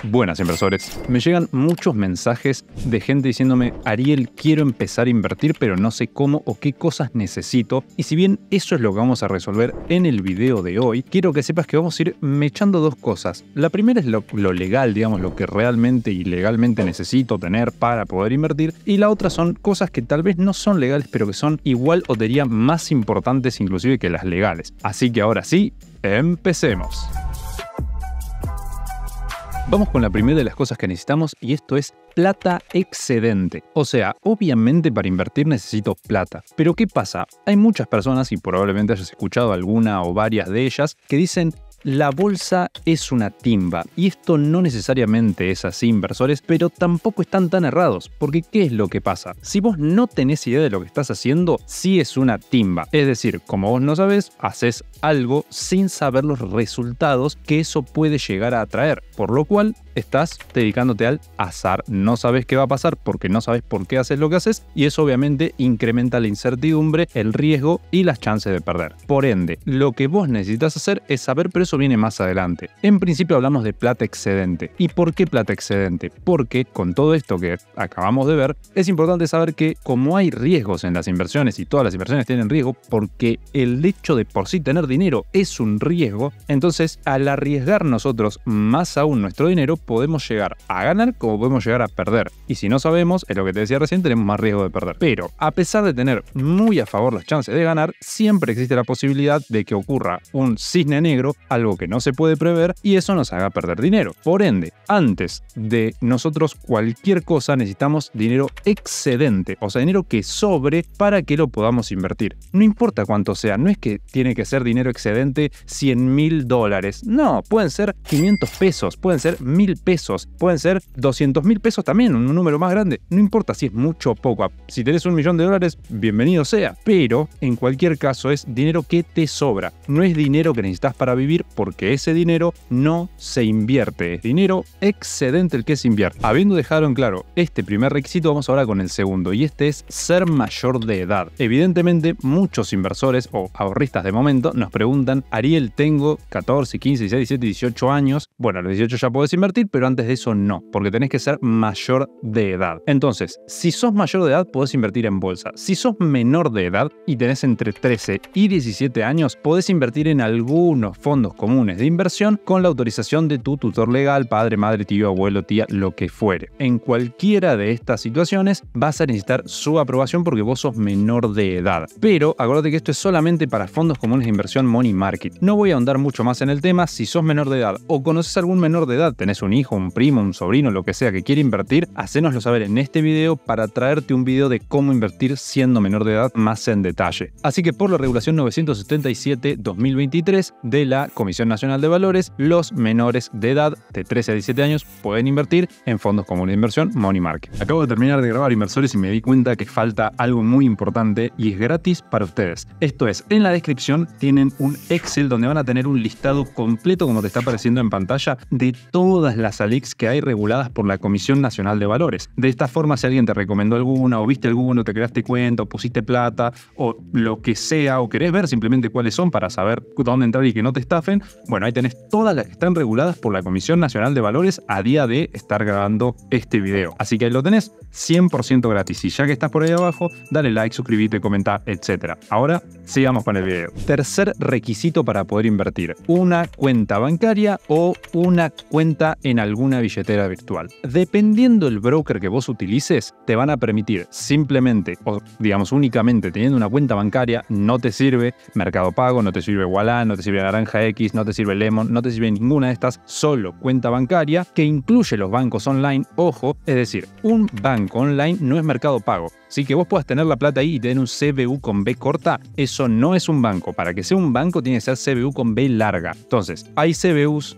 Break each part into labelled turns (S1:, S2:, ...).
S1: Buenas inversores, me llegan muchos mensajes de gente diciéndome: Ariel, quiero empezar a invertir pero no sé cómo o qué cosas necesito, y si bien eso es lo que vamos a resolver en el video de hoy, quiero que sepas que vamos a ir mechando dos cosas. La primera es lo legal, digamos, lo que realmente y legalmente necesito tener para poder invertir, y la otra son cosas que tal vez no son legales pero que son igual o diría más importantes inclusive que las legales. Así que ahora sí, empecemos. Vamos con la primera de las cosas que necesitamos, y esto es plata excedente. O sea, obviamente para invertir necesito plata. Pero ¿qué pasa? Hay muchas personas, y probablemente hayas escuchado alguna o varias de ellas, que dicen: la bolsa es una timba. Y esto no necesariamente es así, inversores, pero tampoco están tan errados. Porque ¿qué es lo que pasa? Si vos no tenés idea de lo que estás haciendo, sí es una timba. Es decir, como vos no sabés, haces algo sin saber los resultados que eso puede llegar a atraer. Por lo cual, estás dedicándote al azar. No sabes qué va a pasar porque no sabes por qué haces lo que haces, y eso obviamente incrementa la incertidumbre, el riesgo y las chances de perder. Por ende, lo que vos necesitas hacer es saber, pero eso viene más adelante. En principio hablamos de plata excedente. ¿Y por qué plata excedente? Porque con todo esto que acabamos de ver, es importante saber que como hay riesgos en las inversiones, y todas las inversiones tienen riesgo, porque el hecho de por sí tener dinero es un riesgo, entonces al arriesgar nosotros más aún nuestro dinero, podemos llegar a ganar como podemos llegar a perder. Y si no sabemos, es lo que te decía recién, tenemos más riesgo de perder. Pero a pesar de tener muy a favor las chances de ganar, siempre existe la posibilidad de que ocurra un cisne negro, algo que no se puede prever, y eso nos haga perder dinero. Por ende, antes de nosotros cualquier cosa necesitamos dinero excedente, o sea, dinero que sobre para que lo podamos invertir. No importa cuánto sea, no es que tiene que ser dinero excedente $100.000. No, pueden ser 500 pesos, pueden ser 1.000 pesos, pueden ser 200.000 pesos también, un número más grande. No importa si es mucho o poco. Si tenés $1.000.000, bienvenido sea. Pero en cualquier caso es dinero que te sobra. No es dinero que necesitas para vivir, porque ese dinero no se invierte. Es dinero excedente el que se invierte. Habiendo dejado en claro este primer requisito, vamos ahora con el segundo, y este es ser mayor de edad. Evidentemente, muchos inversores o ahorristas de momento nos preguntan: Ariel, tengo 14, 15, 16, 17, 18 años. Bueno, a los 18 ya podés invertir, pero antes de eso no, porque tenés que ser mayor de edad. Entonces, si sos mayor de edad, podés invertir en bolsa. Si sos menor de edad y tenés entre 13 y 17 años, podés invertir en algunos fondos comunes de inversión con la autorización de tu tutor legal, padre, madre, tío, abuelo, tía, lo que fuere. En cualquiera de estas situaciones vas a necesitar su aprobación porque vos sos menor de edad. Pero acuérdate que esto es solamente para fondos comunes de inversión money market. No voy a ahondar mucho más en el tema. Si sos menor de edad o conoces algún menor de edad, tenés un hijo, un primo, un sobrino, lo que sea que quiere invertir, hacénoslo saber en este video para traerte un video de cómo invertir siendo menor de edad más en detalle. Así que por la regulación 977-2023 de la Comisión Nacional de Valores, los menores de edad de 13 a 17 años pueden invertir en fondos comunes de inversión money market. Acabo de terminar de grabar, inversores, y me di cuenta que falta algo muy importante, y es gratis para ustedes. Esto es, en la descripción tienen un Excel donde van a tener un listado completo, como te está apareciendo en pantalla, de todas las ALICs que hay reguladas por la Comisión Nacional de Valores. De esta forma, si alguien te recomendó alguna, o viste alguno, te creaste cuenta, o pusiste plata, o lo que sea, o querés ver simplemente cuáles son para saber dónde entrar y que no te estafen, bueno, ahí tenés todas las que están reguladas por la Comisión Nacional de Valores a día de estar grabando este video. Así que ahí lo tenés 100% gratis. Y ya que estás por ahí abajo, dale like, suscríbete, comenta, etc. Ahora, sigamos con el video. Tercer requisito para poder invertir: una cuenta bancaria o una cuenta en alguna billetera virtual. Dependiendo del broker que vos utilices, te van a permitir simplemente, o digamos únicamente teniendo una cuenta bancaria, no te sirve Mercado Pago, no te sirve Ualá, no te sirve Naranja X, no te sirve Lemon, no te sirve ninguna de estas, solo cuenta bancaria que incluye los bancos online. Ojo, es decir, un banco online no es Mercado Pago. Así que vos puedas tener la plata ahí y tener un CBU con B corta, eso no es un banco. Para que sea un banco tiene que ser CBU con B larga. Entonces, hay CBUs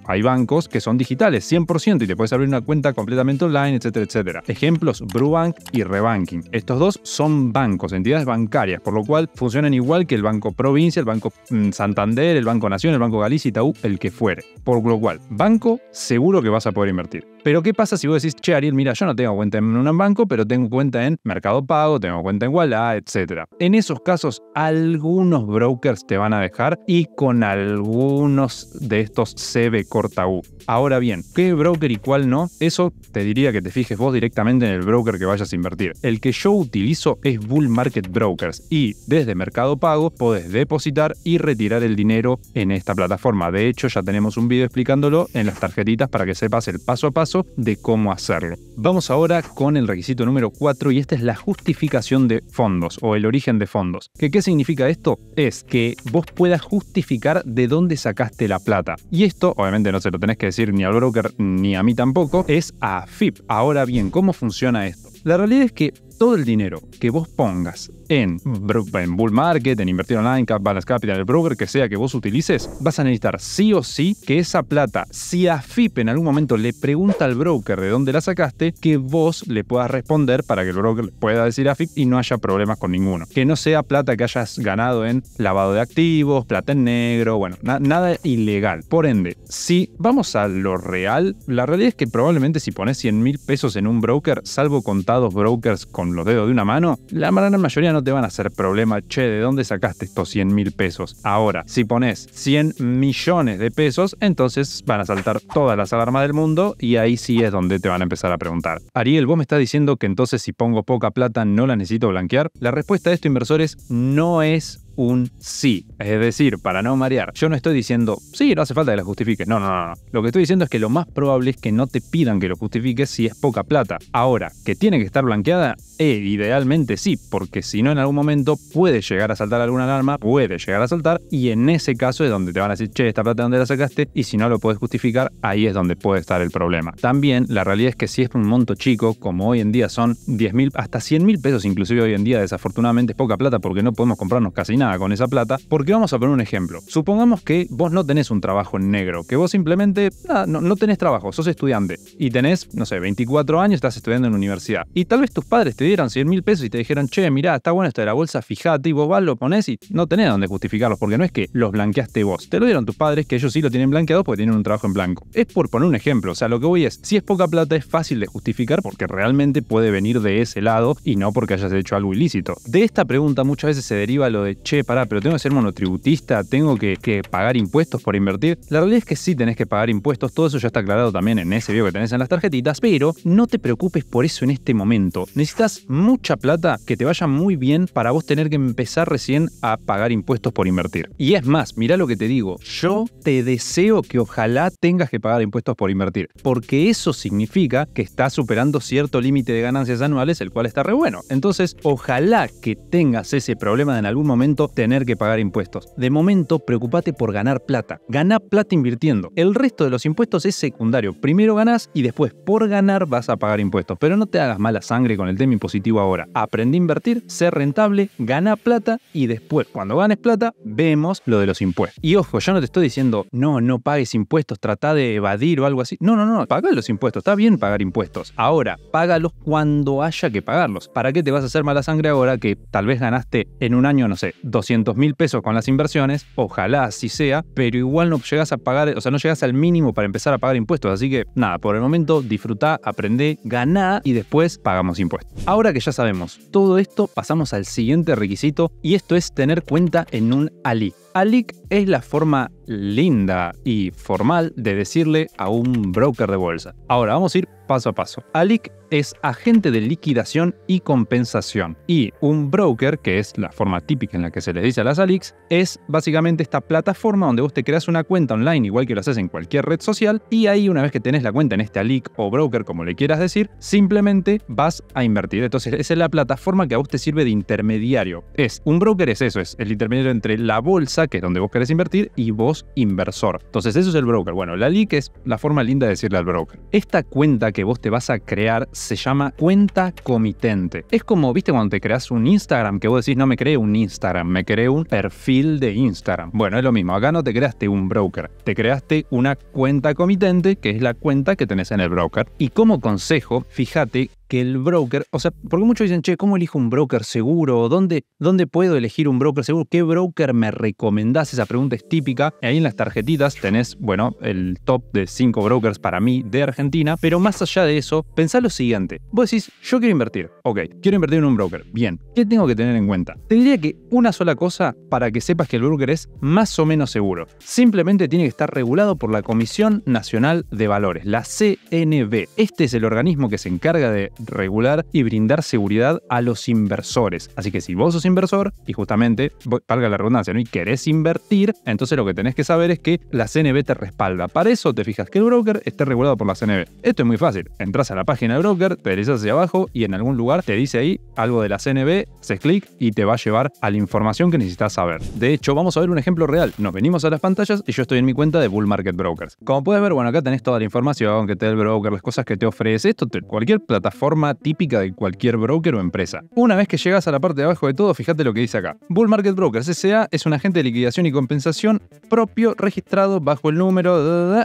S1: hay bancos que son digitales 100% y te puedes abrir una cuenta completamente online, etcétera, etcétera. Ejemplos: Brubank y Rebanking. Estos dos son bancos, entidades bancarias, por lo cual funcionan igual que el Banco Provincia, el Banco Santander, el Banco Nación, el Banco Galicia, Itaú, el que fuere. Por lo cual, banco, seguro que vas a poder invertir. Pero ¿qué pasa si vos decís: che, Ariel, mira, yo no tengo cuenta en un banco, pero tengo cuenta en Mercado Pago, tengo cuenta en Ualá, etc.? En esos casos, algunos brokers te van a dejar, y con algunos de estos CB corta U. Ahora bien, ¿qué broker y cuál no? Eso te diría que te fijes vos directamente en el broker que vayas a invertir. El que yo utilizo es Bull Market Brokers y desde Mercado Pago podés depositar y retirar el dinero en esta plataforma. De hecho, ya tenemos un video explicándolo en las tarjetitas para que sepas el paso a paso de cómo hacerlo. Vamos ahora con el requisito número 4 y esta es la justificación de fondos o el origen de fondos. ¿Qué significa esto? Es que vos puedas justificar de dónde sacaste la plata. Y esto, obviamente no se lo tenés que decir ni al broker ni a mí tampoco, es a AFIP. Ahora bien, ¿cómo funciona esto? La realidad es que todo el dinero que vos pongas en Bull Market, en Invertir Online, Balance Capital, el broker que sea que vos utilices, vas a necesitar sí o sí que esa plata, si AFIP en algún momento le pregunta al broker de dónde la sacaste, que vos le puedas responder para que el broker pueda decir AFIP y no haya problemas con ninguno. Que no sea plata que hayas ganado en lavado de activos, plata en negro, bueno, nada ilegal. Por ende, si vamos a lo real, la realidad es que probablemente si pones 100.000 pesos en un broker, salvo contados brokers con los dedos de una mano, la gran mayoría no te van a hacer problema, che, ¿de dónde sacaste estos 100.000 pesos? Ahora, si pones 100 millones de pesos, entonces van a saltar todas las alarmas del mundo y ahí sí es donde te van a empezar a preguntar. Ariel, ¿vos me estás diciendo que entonces si pongo poca plata no la necesito blanquear? La respuesta a esto, inversores, no es un sí. Es decir, para no marear, yo no estoy diciendo, sí, no hace falta que la justifiques. No. Lo que estoy diciendo es que lo más probable es que no te pidan que lo justifiques si es poca plata. Ahora, ¿que tiene que estar blanqueada? Idealmente sí, porque si no en algún momento puede llegar a saltar alguna alarma, puede llegar a saltar y en ese caso es donde te van a decir, che, esta plata ¿dónde la sacaste? Y si no lo puedes justificar, ahí es donde puede estar el problema. También la realidad es que si es un monto chico, como hoy en día son 10.000 hasta 100.000 pesos, inclusive hoy en día desafortunadamente es poca plata porque no podemos comprarnos casi nada con esa plata, porque vamos a poner un ejemplo. Supongamos que vos no tenés un trabajo en negro, que vos simplemente no tenés trabajo, sos estudiante y tenés, no sé, 24 años, estás estudiando en la universidad y tal vez tus padres te dieron 100.000 pesos y te dijeron, che, mirá, está bueno esto de la bolsa, fijate, y vos vas, lo ponés y no tenés dónde justificarlos, porque no es que los blanqueaste vos, te lo dieron tus padres, que ellos sí lo tienen blanqueado porque tienen un trabajo en blanco. Es por poner un ejemplo, o sea, lo que voy es, si es poca plata es fácil de justificar porque realmente puede venir de ese lado y no porque hayas hecho algo ilícito. De esta pregunta muchas veces se deriva lo de, che, pará, pero tengo que ser monotributista, tengo que pagar impuestos por invertir. La realidad es que sí tenés que pagar impuestos, todo eso ya está aclarado también en ese video que tenés en las tarjetitas, pero no te preocupes por eso en este momento. Necesitas mucha plata que te vaya muy bien para vos tener que empezar recién a pagar impuestos por invertir. Y es más, mirá lo que te digo, yo te deseo que ojalá tengas que pagar impuestos por invertir, porque eso significa que estás superando cierto límite de ganancias anuales, el cual está re bueno. Entonces, ojalá que tengas ese problema de en algún momento tener que pagar impuestos. De momento, preocupate por ganar plata. Ganá plata invirtiendo. El resto de los impuestos es secundario. Primero ganás y después, por ganar, vas a pagar impuestos. Pero no te hagas mala sangre con el tema impositivo ahora. Aprende a invertir, ser rentable, gana plata y después, cuando ganes plata, vemos lo de los impuestos. Y ojo, yo no te estoy diciendo, no pagues impuestos, trata de evadir o algo así. No, paga los impuestos. Está bien pagar impuestos. Ahora, págalos cuando haya que pagarlos. ¿Para qué te vas a hacer mala sangre ahora que tal vez ganaste en un año, no sé, 200.000 pesos con las inversiones? Ojalá así sea, pero igual no llegas a pagar, o sea, no llegas al mínimo para empezar a pagar impuestos. Así que nada, por el momento disfrutá, aprendé, ganá y después pagamos impuestos. Ahora que ya sabemos todo esto, pasamos al siguiente requisito y esto es tener cuenta en un ALIC. ALIC es la forma linda y formal de decirle a un broker de bolsa. Ahora vamos a ir paso a paso. ALIC es agente de liquidación y compensación. Y un broker, que es la forma típica en la que se les dice a las ALICs, es básicamente esta plataforma donde vos te creas una cuenta online, igual que lo haces en cualquier red social, y ahí una vez que tenés la cuenta en este ALIC o broker, como le quieras decir, simplemente vas a invertir. Entonces esa es la plataforma que a vos te sirve de intermediario. Un broker es eso, es el intermediario entre la bolsa, que es donde vos querés invertir, y vos, inversor. Entonces eso es el broker. Bueno, la ALIC es la forma linda de decirle al broker. Esta cuenta que vos te vas a crear se llama cuenta comitente. Es como, viste, cuando te creas un Instagram, que vos decís, no me creé un Instagram, me creé un perfil de Instagram. Bueno, es lo mismo. Acá no te creaste un broker, te creaste una cuenta comitente, que es la cuenta que tenés en el broker. Y como consejo, fíjate que el broker, o sea, porque muchos dicen, che, ¿cómo elijo un broker seguro? ¿Dónde puedo elegir un broker seguro? ¿Qué broker me recomendás? Esa pregunta es típica. Ahí en las tarjetitas tenés, bueno, el top de 5 brokers para mí de Argentina, pero más allá de eso, pensá lo siguiente. Vos decís, yo quiero invertir. Ok, quiero invertir en un broker. Bien, ¿qué tengo que tener en cuenta? Te diría que una sola cosa para que sepas que el broker es más o menos seguro. Simplemente tiene que estar regulado por la Comisión Nacional de Valores, la CNV. Este es el organismo que se encarga de regular y brindar seguridad a los inversores. Así que si vos sos inversor y justamente, valga la redundancia, ¿no? Y querés invertir, entonces lo que tenés que saber es que la CNV te respalda. Para eso te fijas que el broker esté regulado por la CNV. Esto es muy fácil. Entras a la página del broker, te deslizas hacia abajo y en algún lugar te dice ahí algo de la CNV, haces clic y te va a llevar a la información que necesitas saber. De hecho, vamos a ver un ejemplo real. Nos venimos a las pantallas y yo estoy en mi cuenta de Bull Market Brokers. Como puedes ver, bueno, acá tenés toda la información que te da el broker, las cosas que te ofrece, cualquier plataforma típica de cualquier broker o empresa. Una vez que llegas a la parte de abajo de todo, fíjate lo que dice acá. Bull Market Brokers S.A. es un agente de liquidación y compensación propio registrado bajo el número...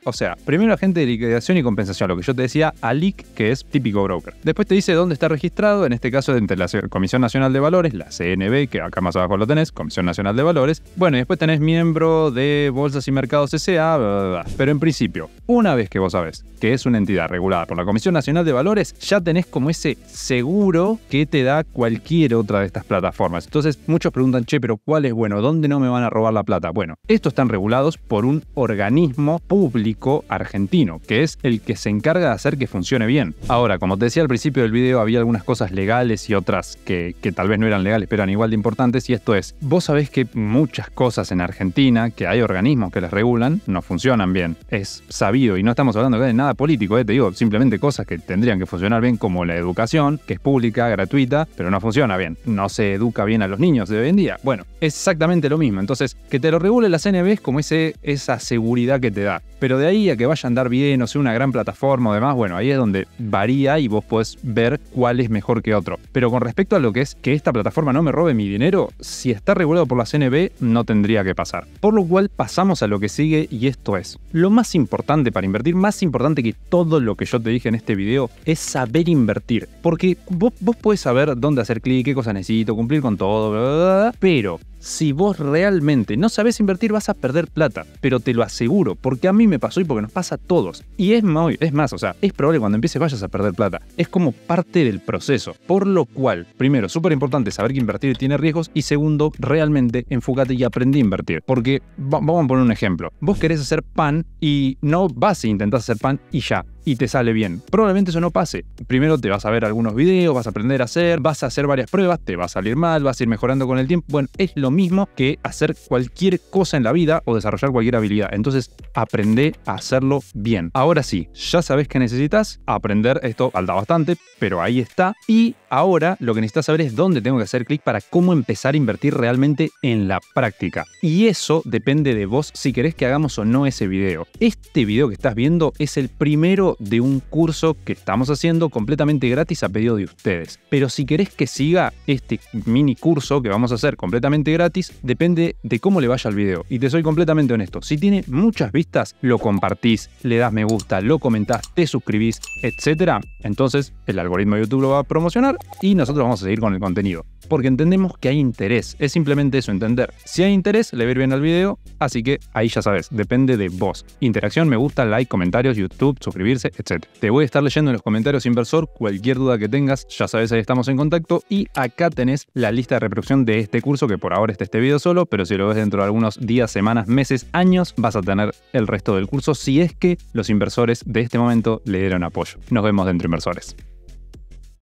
S1: O sea, primero agente de liquidación y compensación, lo que yo te decía, ALIC, que es típico broker. Después te dice dónde está registrado, en este caso entre la Comisión Nacional de Valores, la CNV, que acá más abajo lo tenés, Comisión Nacional de Valores. Bueno, y después tenés miembro de Bolsas y Mercados S.A. Pero en principio, una vez que vos sabés que es una entidad regulada por la Comisión Nacional de Valores, ya tenés como ese seguro que te da cualquier otra de estas plataformas. Entonces, muchos preguntan, che, pero ¿cuál es bueno? ¿Dónde no me van a robar la plata? Bueno, estos están regulados por un organismo público argentino, que es el que se encarga de hacer que funcione bien. Ahora, como te decía al principio del video, había algunas cosas legales y otras que tal vez no eran legales, pero eran igual de importantes, y esto es, vos sabés que muchas cosas en Argentina, que hay organismos que las regulan, no funcionan bien. Es sabido, y no estamos hablando acá de nada político, te digo, simplemente cosas que tendrían que funcionar bien, como la educación, que es pública, gratuita, pero no funciona bien. No se educa bien a los niños de hoy en día. Bueno, es exactamente lo mismo. Entonces, que te lo regule la CNV es como esa seguridad que te da. Pero de ahí a que vaya a andar bien, o sea, una gran plataforma o demás, bueno, ahí es donde varía y vos podés ver cuál es mejor que otro. Pero con respecto a lo que es que esta plataforma no me robe mi dinero, si está regulado por la CNV, no tendría que pasar. Por lo cual pasamos a lo que sigue, y esto es lo más importante para invertir, más importante que todo lo que yo te dije en este video, es saber invertir. Porque vos podés saber dónde hacer clic, qué cosas necesito, cumplir con todo, bla, bla, bla, pero si vos realmente no sabés invertir, vas a perder plata, pero te lo aseguro, porque a mí me pasó y porque nos pasa a todos. Y es más, o sea, es probable que cuando empieces vayas a perder plata. Es como parte del proceso. Por lo cual, primero, súper importante saber que invertir tiene riesgos, y segundo, realmente enfócate y aprendí a invertir. Porque, vamos a poner un ejemplo. Vos querés hacer pan y no vas a intentar hacer pan y ya, y te sale bien. Probablemente eso no pase. Primero te vas a ver algunos videos, vas a aprender a hacer, vas a hacer varias pruebas, te va a salir mal, vas a ir mejorando con el tiempo. Bueno, es lo mismo que hacer cualquier cosa en la vida o desarrollar cualquier habilidad. Entonces, aprende a hacerlo bien. Ahora sí, ya sabes que necesitas aprender. Esto falta bastante, pero ahí está. Y ahora lo que necesitas saber es dónde tengo que hacer clic para cómo empezar a invertir realmente en la práctica. Y eso depende de vos si querés que hagamos o no ese video. Este video que estás viendo es el primero de un curso que estamos haciendo completamente gratis a pedido de ustedes. Pero si querés que siga este mini curso que vamos a hacer completamente gratis, depende de cómo le vaya al video. Y te soy completamente honesto, si tiene muchas vistas, lo compartís, le das me gusta, lo comentás, te suscribís, etc. Entonces el algoritmo de YouTube lo va a promocionar y nosotros vamos a seguir con el contenido. Porque entendemos que hay interés, es simplemente eso, entender. Si hay interés, le va a ir bien al video, así que ahí ya sabes, depende de vos. Interacción, me gusta, like, comentarios, YouTube, suscribirse, etc. Te voy a estar leyendo en los comentarios, inversor, cualquier duda que tengas, ya sabes, ahí estamos en contacto, y acá tenés la lista de reproducción de este curso, que por ahora está este video solo, pero si lo ves dentro de algunos días, semanas, meses, años, vas a tener el resto del curso, si es que los inversores de este momento le dieron apoyo. Nos vemos dentro, inversores.